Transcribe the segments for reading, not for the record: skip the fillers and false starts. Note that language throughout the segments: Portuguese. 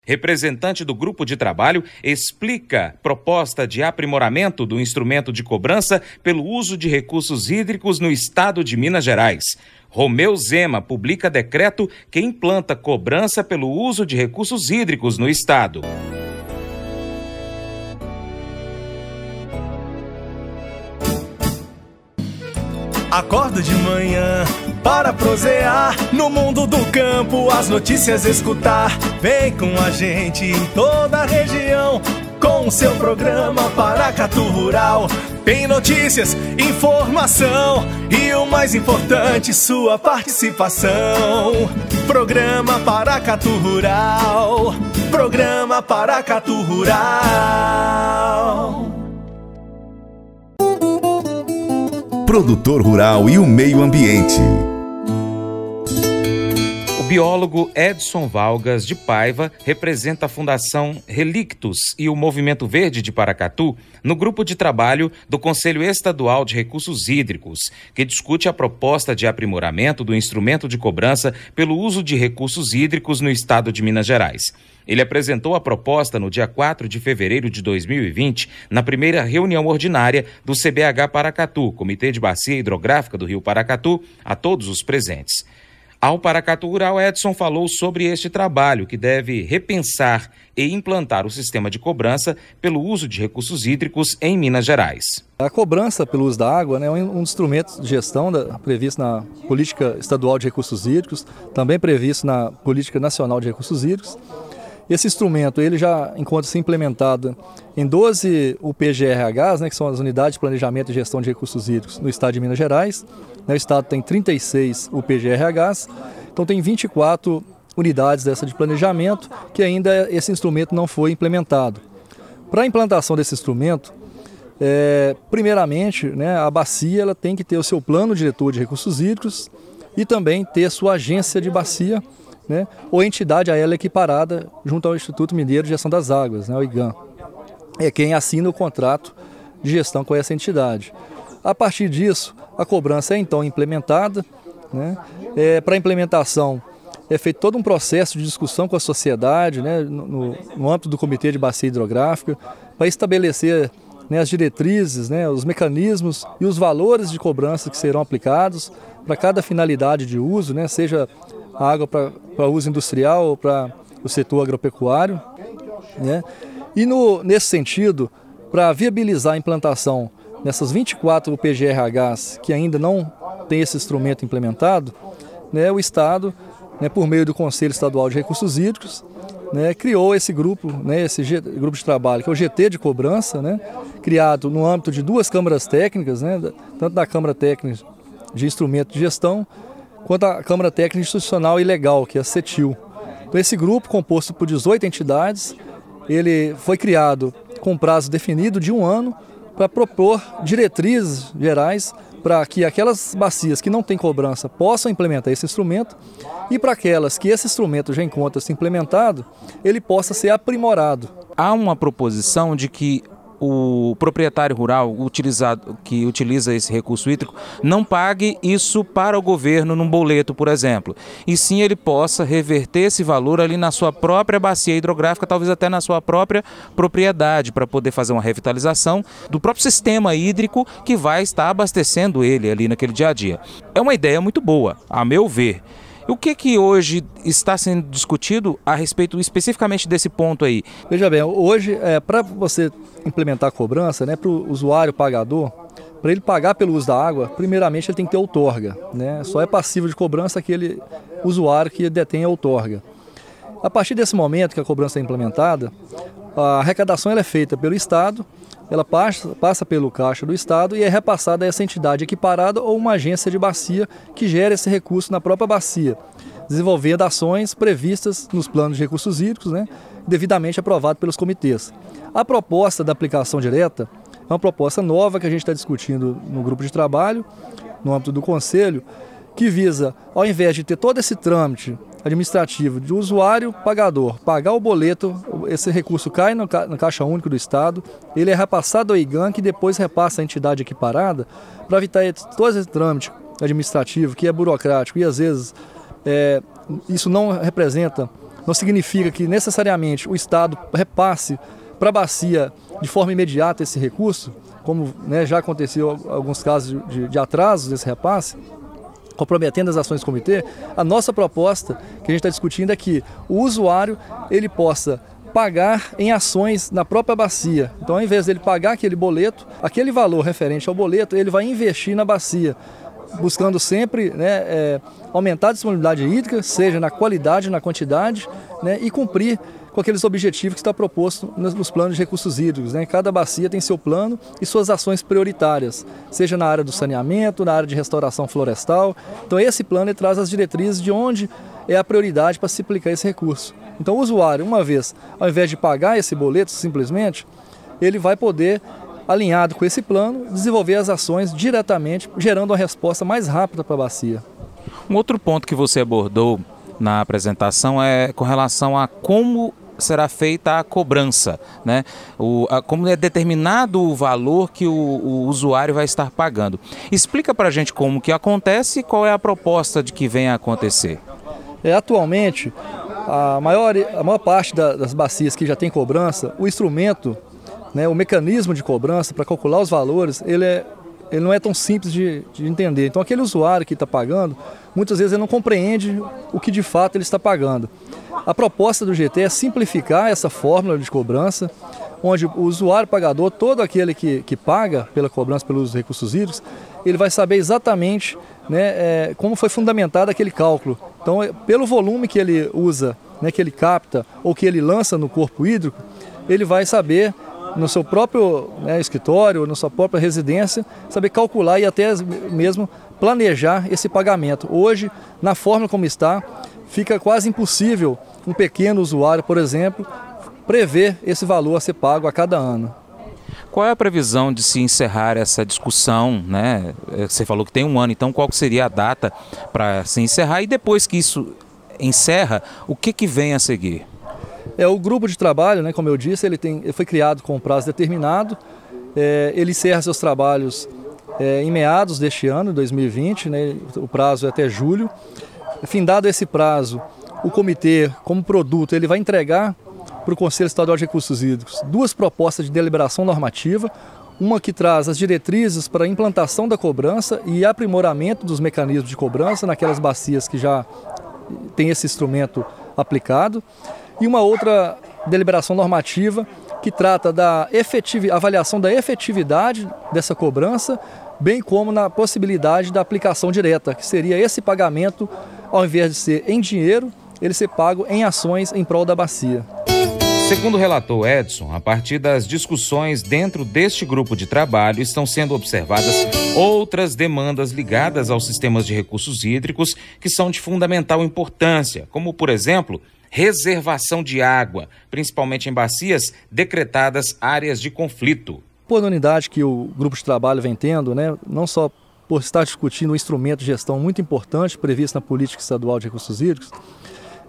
Representante do grupo de trabalho explica proposta de aprimoramento do instrumento de cobrança pelo uso de recursos hídricos no estado de Minas Gerais. Romeu Zema publica decreto que implanta cobrança pelo uso de recursos hídricos no estado. Acordo de manhã para prosear no mundo do campo, as notícias escutar. Vem com a gente em toda a região com o seu programa Paracatu Rural. Tem notícias, informação e o mais importante, sua participação. Programa Paracatu Rural. Programa Paracatu Rural. Produtor rural e o meio ambiente. O biólogo Edson Valgas de Paiva representa a Fundação Relictus e o Movimento Verde de Paracatu no grupo de trabalho do Conselho Estadual de Recursos Hídricos, que discute a proposta de aprimoramento do instrumento de cobrança pelo uso de recursos hídricos no estado de Minas Gerais. Ele apresentou a proposta no dia 4 de fevereiro de 2020, na primeira reunião ordinária do CBH Paracatu, Comitê de Bacia Hidrográfica do Rio Paracatu, a todos os presentes. Ao Paracatu Rural, Edson falou sobre este trabalho que deve repensar e implantar o sistema de cobrança pelo uso de recursos hídricos em Minas Gerais. A cobrança pelo uso da água, né, é um instrumento de gestão previsto na Política Estadual de Recursos Hídricos, também previsto na Política Nacional de Recursos Hídricos. Esse instrumento ele já encontra-se implementado em 12 UPGRHs, né, que são as Unidades de Planejamento e Gestão de Recursos Hídricos no estado de Minas Gerais. O estado tem 36 UPGRHs, então tem 24 unidades dessa de planejamento que ainda esse instrumento não foi implementado. Para a implantação desse instrumento, primeiramente, né, a bacia ela tem que ter o seu plano diretor de recursos hídricos e também ter sua agência de bacia, né, ou entidade a ela equiparada junto ao Instituto Mineiro de Gestão das Águas, né, o IGAM. É quem assina o contrato de gestão com essa entidade. A partir disso, a cobrança é então implementada, né? Para a implementação é feito todo um processo de discussão com a sociedade, né, no âmbito do Comitê de Bacia Hidrográfica, para estabelecer, né, as diretrizes, né, os mecanismos e os valores de cobrança que serão aplicados para cada finalidade de uso, né, seja a água para uso industrial ou para o setor agropecuário, né? E nesse sentido, para viabilizar a implantação nessas 24 UPGRHs que ainda não tem esse instrumento implementado, né, o Estado, né, por meio do Conselho Estadual de Recursos Hídricos, né, criou esse grupo, né, grupo de trabalho, que é o GT de cobrança, né, criado no âmbito de duas câmaras técnicas, né, tanto da Câmara Técnica de Instrumento de Gestão, quanto a Câmara Técnica Institucional e Legal, que é a CETIL. Então, esse grupo, composto por 18 entidades, ele foi criado com prazo definido de 1 ano para propor diretrizes gerais para que aquelas bacias que não têm cobrança possam implementar esse instrumento e para aquelas que esse instrumento já encontra-se implementado, ele possa ser aprimorado. Há uma proposição de que o proprietário rural que utiliza esse recurso hídrico não pague isso para o governo num boleto, por exemplo, e sim ele possa reverter esse valor ali na sua própria bacia hidrográfica, talvez até na sua própria propriedade, para poder fazer uma revitalização do próprio sistema hídrico que vai estar abastecendo ele ali naquele dia a dia. É uma ideia muito boa, a meu ver. O que hoje está sendo discutido a respeito especificamente desse ponto aí? Veja bem, hoje, para você implementar a cobrança, né, para o usuário pagador, para ele pagar pelo uso da água, primeiramente ele tem que ter outorga, né? Só é passível de cobrança aquele usuário que detém a outorga. A partir desse momento que a cobrança é implementada, a arrecadação ela é feita pelo Estado, ela passa pelo caixa do Estado e é repassada a essa entidade equiparada ou uma agência de bacia que gera esse recurso na própria bacia, desenvolvendo ações previstas nos planos de recursos hídricos, né, devidamente aprovado pelos comitês. A proposta da aplicação direta é uma proposta nova que a gente está discutindo no grupo de trabalho, no âmbito do Conselho, que visa, ao invés de ter todo esse trâmite administrativo de usuário pagador, pagar o boleto, esse recurso cai no Caixa Único do Estado, ele é repassado ao IGAM, que depois repassa à entidade equiparada, para evitar todo esse trâmite administrativo, que é burocrático e às vezes isso não representa não significa que necessariamente o Estado repasse para a bacia de forma imediata esse recurso, como, né, já aconteceu alguns casos de atrasos desse repasse, comprometendo as ações do comitê. A nossa proposta que a gente está discutindo é que o usuário ele possa pagar em ações na própria bacia. Então, ao invés dele pagar aquele boleto, aquele valor referente ao boleto, ele vai investir na bacia, buscando sempre, né, aumentar a disponibilidade hídrica, seja na qualidade, na quantidade, né, e cumprir com aqueles objetivos que está proposto nos planos de recursos hídricos, né? Cada bacia tem seu plano e suas ações prioritárias, seja na área do saneamento, na área de restauração florestal. Então esse plano traz as diretrizes de onde é a prioridade para se aplicar esse recurso. Então o usuário, uma vez, ao invés de pagar esse boleto simplesmente, ele vai poder, alinhado com esse plano, desenvolver as ações diretamente, gerando uma resposta mais rápida para a bacia. Um outro ponto que você abordou na apresentação é com relação a como será feita a cobrança, né? Como é determinado o valor que o usuário vai estar pagando. Explica para a gente como que acontece e qual é a proposta de que venha a acontecer. Atualmente, a maior parte das bacias que já tem cobrança, o instrumento, né, o mecanismo de cobrança para calcular os valores, ele não é tão simples de entender. Então aquele usuário que está pagando, muitas vezes ele não compreende o que de fato ele está pagando. A proposta do GT é simplificar essa fórmula de cobrança, onde o usuário pagador, todo aquele que paga pela cobrança pelos recursos hídricos, ele vai saber exatamente, né, como foi fundamentado aquele cálculo. Então, pelo volume que ele usa, né, que ele capta ou que ele lança no corpo hídrico, ele vai saber no seu próprio, né, escritório, na sua própria residência, saber calcular e até mesmo planejar esse pagamento. Hoje, na forma como está, fica quase impossível um pequeno usuário, por exemplo, prever esse valor a ser pago a cada ano. Qual é a previsão de se encerrar essa discussão, né? Você falou que tem um ano, então qual seria a data para se encerrar? E depois que isso encerra, o que vem a seguir? O grupo de trabalho, né, como eu disse, ele foi criado com um prazo determinado. Ele encerra seus trabalhos em meados deste ano, 2020, né, o prazo é até julho. Findado esse prazo, o comitê, como produto, ele vai entregar para o Conselho Estadual de Recursos Hídricos 2 propostas de deliberação normativa, uma que traz as diretrizes para a implantação da cobrança e aprimoramento dos mecanismos de cobrança naquelas bacias que já tem esse instrumento aplicado, e uma outra deliberação normativa que trata da avaliação da efetividade dessa cobrança, bem como na possibilidade da aplicação direta, que seria esse pagamento, ao invés de ser em dinheiro, ele ser pago em ações em prol da bacia. Segundo o relator Edson, a partir das discussões dentro deste grupo de trabalho estão sendo observadas outras demandas ligadas aos sistemas de recursos hídricos que são de fundamental importância, como, por exemplo, reservação de água, principalmente em bacias decretadas áreas de conflito. Por unidade que o grupo de trabalho vem tendo, né, não só por estar discutindo um instrumento de gestão muito importante previsto na Política Estadual de Recursos Hídricos,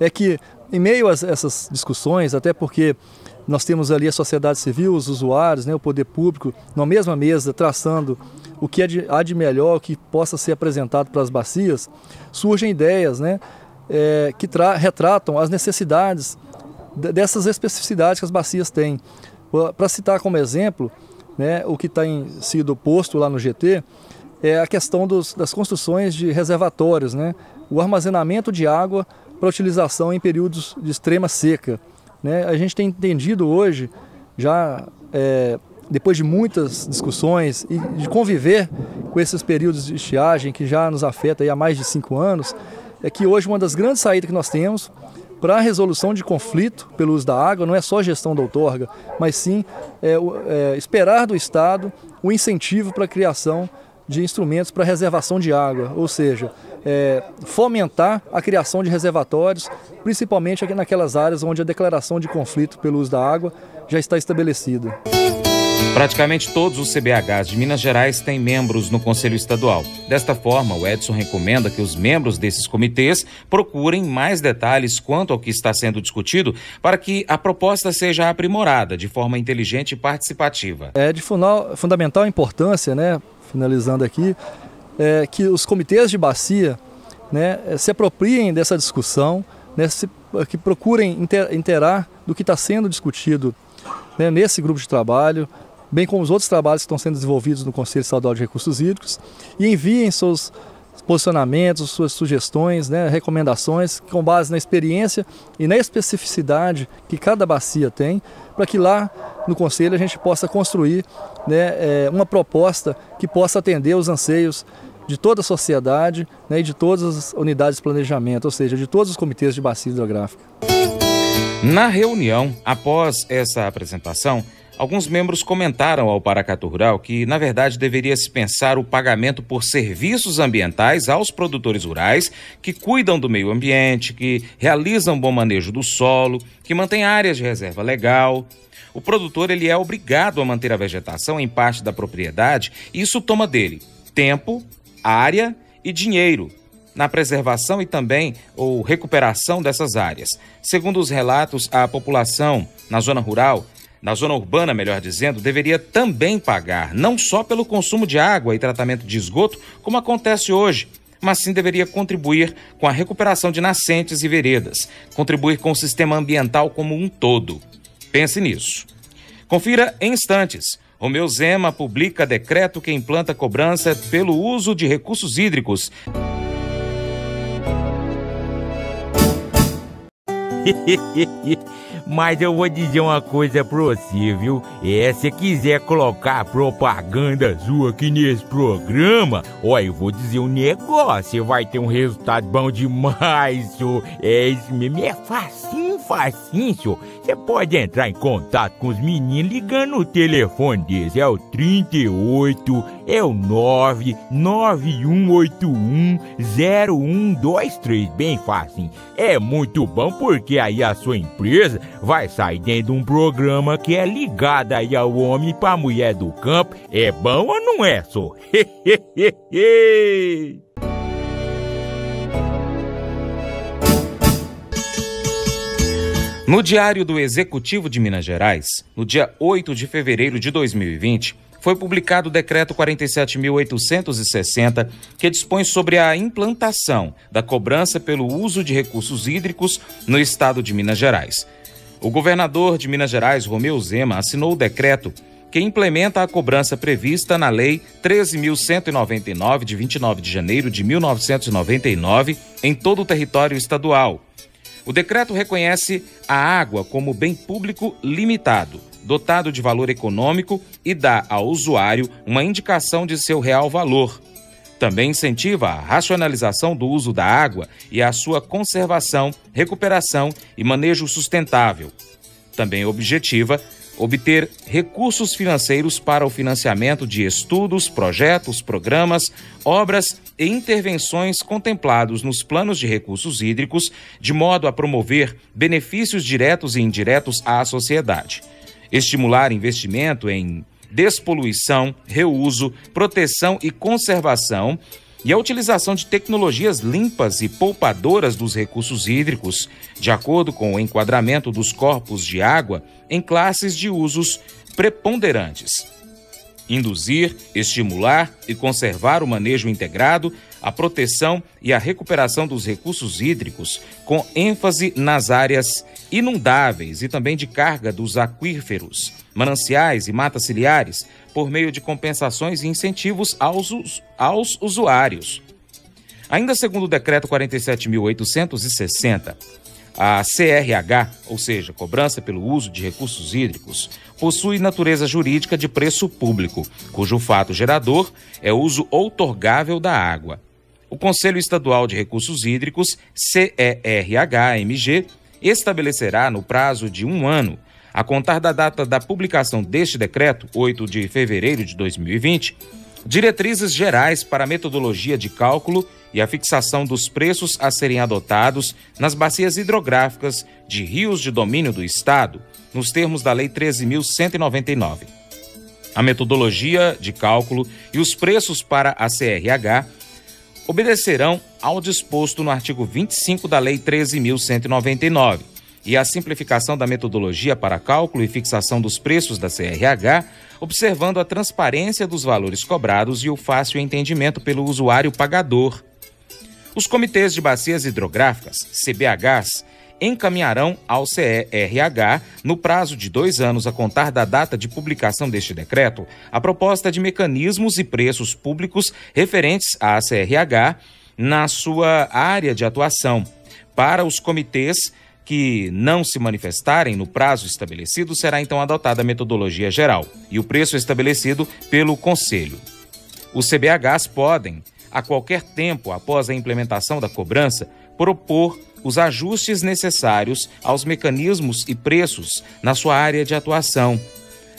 é que, em meio a essas discussões, até porque nós temos ali a sociedade civil, os usuários, né, o poder público, na mesma mesa, traçando o que há de melhor, o que possa ser apresentado para as bacias, surgem ideias, né, que retratam as necessidades dessas especificidades que as bacias têm. Para citar como exemplo, né, o que tem sido posto lá no GT é a questão das construções de reservatórios, né, o armazenamento de água para utilização em períodos de extrema seca, né? A gente tem entendido hoje, já depois de muitas discussões e de conviver com esses períodos de estiagem que já nos afeta aí há mais de 5 anos, é que hoje uma das grandes saídas que nós temos para a resolução de conflito pelo uso da água não é só a gestão da outorga, mas sim esperar do Estado o incentivo para a criação de instrumentos para reservação de água, ou seja, fomentar a criação de reservatórios, principalmente aqui naquelas áreas onde a declaração de conflito pelo uso da água já está estabelecida. Praticamente todos os CBHs de Minas Gerais têm membros no Conselho Estadual. Desta forma, o Edson recomenda que os membros desses comitês procurem mais detalhes quanto ao que está sendo discutido para que a proposta seja aprimorada de forma inteligente e participativa. É de fundamental importância, né, finalizando aqui, que os comitês de bacia, né, se apropriem dessa discussão né, que procurem interar do que está sendo discutido, né, nesse grupo de trabalho, bem como os outros trabalhos que estão sendo desenvolvidos no Conselho Estadual de Recursos Hídricos, e enviem seus posicionamentos, suas sugestões, né, recomendações, com base na experiência e na especificidade que cada bacia tem, para que lá no Conselho a gente possa construir, né, uma proposta que possa atender os anseios de toda a sociedade, né, e de todas as unidades de planejamento, ou seja, de todos os comitês de bacia hidrográfica. Na reunião, após essa apresentação, alguns membros comentaram ao Paracatu Rural que, na verdade, deveria se pensar o pagamento por serviços ambientais aos produtores rurais que cuidam do meio ambiente, que realizam bom manejo do solo, que mantêm áreas de reserva legal. O produtor ele é obrigado a manter a vegetação em parte da propriedade e isso toma dele tempo, área e dinheiro na preservação e também ou recuperação dessas áreas. Segundo os relatos, a população na zona rural, na zona urbana, melhor dizendo, deveria também pagar, não só pelo consumo de água e tratamento de esgoto, como acontece hoje, mas sim deveria contribuir com a recuperação de nascentes e veredas, contribuir com o sistema ambiental como um todo. Pense nisso. Confira em instantes. Romeu Zema publica decreto que implanta cobrança pelo uso de recursos hídricos. Mas eu vou dizer uma coisa pra você, viu? Se quiser colocar propaganda sua aqui nesse programa, eu vou dizer um negócio, você vai ter um resultado bom demais, senhor. Isso mesmo, é facinho, senhor. Você pode entrar em contato com os meninos ligando o telefone deles, é o 38, é o 991810123, bem fácil. É muito bom porque aí a sua empresa vai sair dentro de um programa que é ligado aí ao homem pra mulher do campo. É bom ou não é, só? No Diário do Executivo de Minas Gerais, no dia 8 de fevereiro de 2020, foi publicado o Decreto 47.860, que dispõe sobre a implantação da cobrança pelo uso de recursos hídricos no estado de Minas Gerais. O governador de Minas Gerais, Romeu Zema, assinou o decreto que implementa a cobrança prevista na Lei 13.199, de 29 de janeiro de 1999, em todo o território estadual. O decreto reconhece a água como bem público limitado, dotado de valor econômico e dá ao usuário uma indicação de seu real valor. Também incentiva a racionalização do uso da água e a sua conservação, recuperação e manejo sustentável. Também objetiva obter recursos financeiros para o financiamento de estudos, projetos, programas, obras e intervenções contemplados nos planos de recursos hídricos, de modo a promover benefícios diretos e indiretos à sociedade. Estimular investimento em despoluição, reuso, proteção e conservação e a utilização de tecnologias limpas e poupadoras dos recursos hídricos, de acordo com o enquadramento dos corpos de água em classes de usos preponderantes. Induzir, estimular e conservar o manejo integrado, a proteção e a recuperação dos recursos hídricos, com ênfase nas áreas inundáveis e também de carga dos aquíferos, mananciais e matas ciliares, por meio de compensações e incentivos aos usuários. Ainda segundo o Decreto 47.860, a CRH, ou seja, cobrança pelo uso de recursos hídricos, possui natureza jurídica de preço público, cujo fato gerador é o uso outorgável da água. O Conselho Estadual de Recursos Hídricos, CERH-MG, estabelecerá no prazo de 1 ano, a contar da data da publicação deste decreto, 8 de fevereiro de 2020, diretrizes gerais para a metodologia de cálculo e a fixação dos preços a serem adotados nas bacias hidrográficas de rios de domínio do Estado, nos termos da Lei 13.199. A metodologia de cálculo e os preços para a CRH obedecerão ao disposto no artigo 25 da Lei 13.199, e a simplificação da metodologia para cálculo e fixação dos preços da CRH, observando a transparência dos valores cobrados e o fácil entendimento pelo usuário pagador. Os comitês de bacias hidrográficas, CBHs, encaminharão ao CERH, no prazo de 2 anos a contar da data de publicação deste decreto, a proposta de mecanismos e preços públicos referentes à CERH na sua área de atuação. Para os comitês que não se manifestarem no prazo estabelecido, será então adotada a metodologia geral e o preço estabelecido pelo Conselho. Os CBHs podem, a qualquer tempo após a implementação da cobrança, propor os ajustes necessários aos mecanismos e preços na sua área de atuação.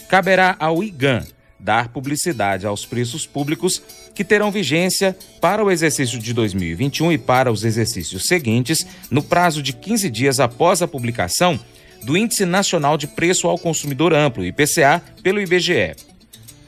Caberá ao IGAN dar publicidade aos preços públicos que terão vigência para o exercício de 2021 e para os exercícios seguintes, no prazo de 15 dias após a publicação do Índice Nacional de Preço ao Consumidor Amplo, IPCA, pelo IBGE.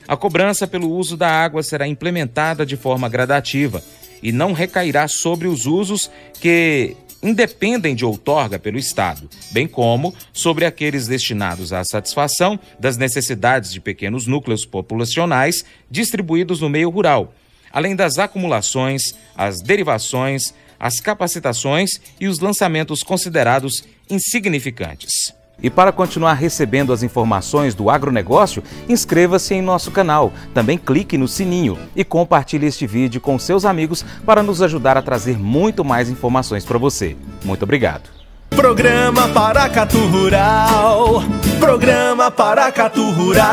A cobrança pelo uso da água será implementada de forma gradativa e não recairá sobre os usos que independem de outorga pelo Estado, bem como sobre aqueles destinados à satisfação das necessidades de pequenos núcleos populacionais distribuídos no meio rural, além das acumulações, as derivações, as capacitações e os lançamentos considerados insignificantes. E para continuar recebendo as informações do agronegócio, inscreva-se em nosso canal. Também clique no sininho e compartilhe este vídeo com seus amigos para nos ajudar a trazer muito mais informações para você. Muito obrigado. Programa Paracatu Rural. Programa Paracatu Rural.